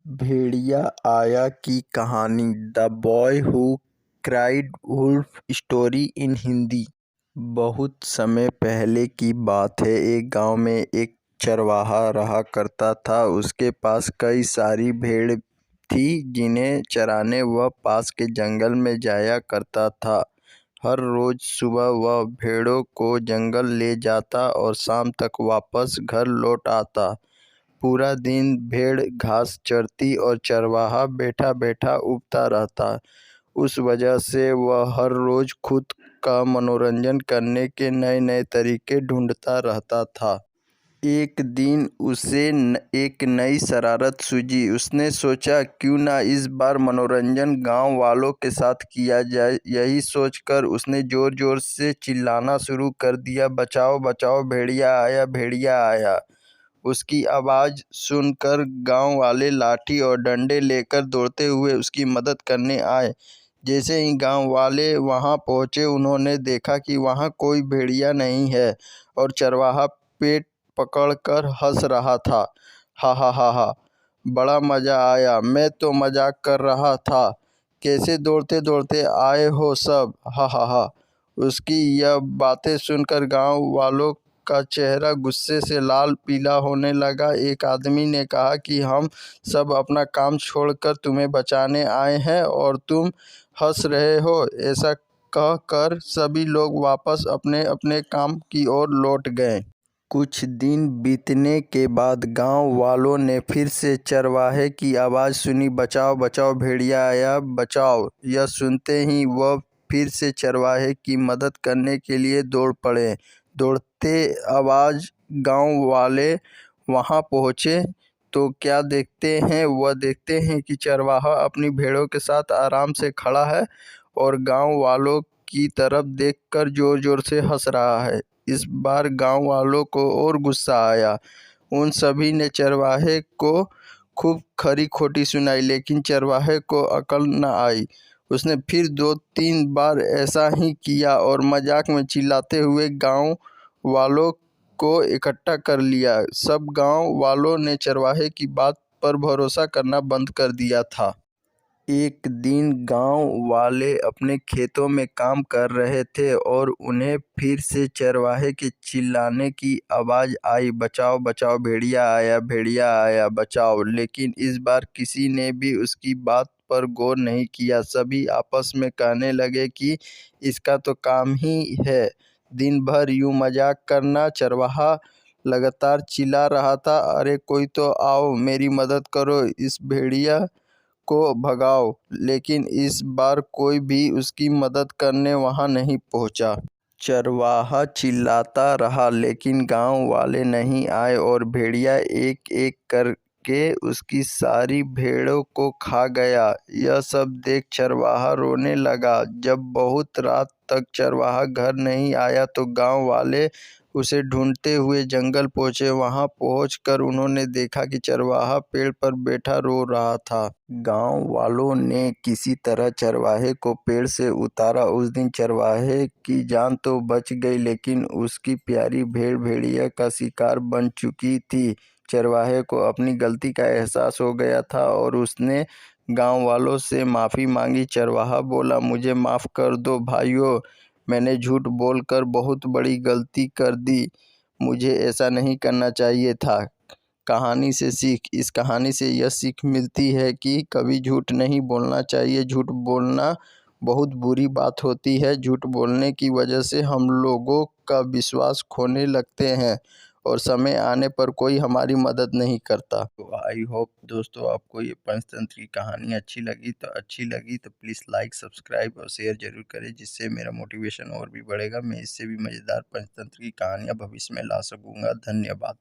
भेड़िया आया की कहानी the boy who cried wolf story in Hindi. बहुत समय पहले की बात है। एक गांव में एक चरवाहा रहा करता था। उसके पास कई सारी भेड़ थी जिन्हें चराने वह पास के जंगल में जाया करता था। हर रोज सुबह वह भेड़ों को जंगल ले जाता और शाम तक वापस घर लौट आता। पूरा दिन भेड़ घास चरती और चरवाहा बैठा बैठा उबता रहता। उस वजह से वह हर रोज खुद का मनोरंजन करने के नए नए तरीके ढूंढता रहता था। एक दिन उसे एक नई शरारत सूझी। उसने सोचा, क्यों ना इस बार मनोरंजन गांव वालों के साथ किया जाए। यही सोचकर उसने जोर जोर से चिल्लाना शुरू कर दिया, बचाओ बचाओ, भेड़िया आया, भेड़िया आया। उसकी आवाज़ सुनकर गांव वाले लाठी और डंडे लेकर दौड़ते हुए उसकी मदद करने आए। जैसे ही गांव वाले वहां पहुंचे, उन्होंने देखा कि वहां कोई भेड़िया नहीं है और चरवाहा पेट पकड़कर हंस रहा था। हा हा हा हा, बड़ा मज़ा आया, मैं तो मजाक कर रहा था। कैसे दौड़ते दौड़ते आए हो सब, हा हा हा। उसकी यह बातें सुनकर गांव वालों का चेहरा गुस्से से लाल पीला होने लगा। एक आदमी ने कहा कि हम सब अपना काम छोड़कर तुम्हें बचाने आए हैं और तुम हंस रहे हो। ऐसा कहकर सभी लोग वापस अपने अपने काम की ओर लौट गए। कुछ दिन बीतने के बाद गांव वालों ने फिर से चरवाहे की आवाज़ सुनी, बचाओ बचाओ, भेड़िया आया, बचाओ। यह सुनते ही वह फिर से चरवाहे की मदद करने के लिए दौड़ पड़े। दौड़ते आवाज़ गांव वाले वहां पहुंचे तो क्या देखते हैं, वह देखते हैं कि चरवाहा अपनी भेड़ों के साथ आराम से खड़ा है और गांव वालों की तरफ देखकर जोर जोर से हंस रहा है। इस बार गांव वालों को और गुस्सा आया। उन सभी ने चरवाहे को खूब खरी खोटी सुनाई, लेकिन चरवाहे को अकल न आई। उसने फिर 2-3 बार ऐसा ही किया और मजाक में चिल्लाते हुए गांव वालों को इकट्ठा कर लिया। सब गांव वालों ने चरवाहे की बात पर भरोसा करना बंद कर दिया था। एक दिन गांव वाले अपने खेतों में काम कर रहे थे और उन्हें फिर से चरवाहे के चिल्लाने की आवाज़ आई, बचाओ बचाओ, भेड़िया आया, भेड़िया आया, बचाओ। लेकिन इस बार किसी ने भी उसकी बात पर गौर नहीं किया। सभी आपस में कहने लगे कि इसका तो काम ही है दिन भर यूं मजाक करना। चरवाहा लगातार चिल्ला रहा था, अरे कोई तो आओ, मेरी मदद करो, इस भेड़िया को भगाओ। लेकिन इस बार कोई भी उसकी मदद करने वहां नहीं पहुंचा। चरवाहा चिल्लाता रहा लेकिन गांव वाले नहीं आए और भेड़िया एक एक करके उसकी सारी भेड़ों को खा गया। यह सब देख चरवाहा रोने लगा। जब बहुत रात तक चरवाहा घर नहीं आया तो गांव वाले उसे ढूंढते हुए जंगल पहुंचे। वहां पहुंचकर उन्होंने देखा कि चरवाहा पेड़ पर बैठा रो रहा था। गांव वालों ने किसी तरह चरवाहे को पेड़ से उतारा। उस दिन चरवाहे की जान तो बच गई, लेकिन उसकी प्यारी भेड़ भेड़िया का शिकार बन चुकी थी। चरवाहे को अपनी गलती का एहसास हो गया था और उसने गांव वालों से माफ़ी मांगी। चरवाहा बोला, मुझे माफ़ कर दो भाइयों, मैंने झूठ बोलकर बहुत बड़ी गलती कर दी। मुझे ऐसा नहीं करना चाहिए था। कहानी से सीख, इस कहानी से यह सीख मिलती है कि कभी झूठ नहीं बोलना चाहिए। झूठ बोलना बहुत बुरी बात होती है। झूठ बोलने की वजह से हम लोगों का विश्वास खोने लगते हैं और समय आने पर कोई हमारी मदद नहीं करता। तो आई होप दोस्तों आपको ये पंचतंत्र की कहानी अच्छी लगी तो प्लीज़ लाइक, सब्सक्राइब और शेयर जरूर करें, जिससे मेरा मोटिवेशन और भी बढ़ेगा। मैं इससे भी मज़ेदार पंचतंत्र की कहानियाँ भविष्य में ला सकूँगा। धन्यवाद।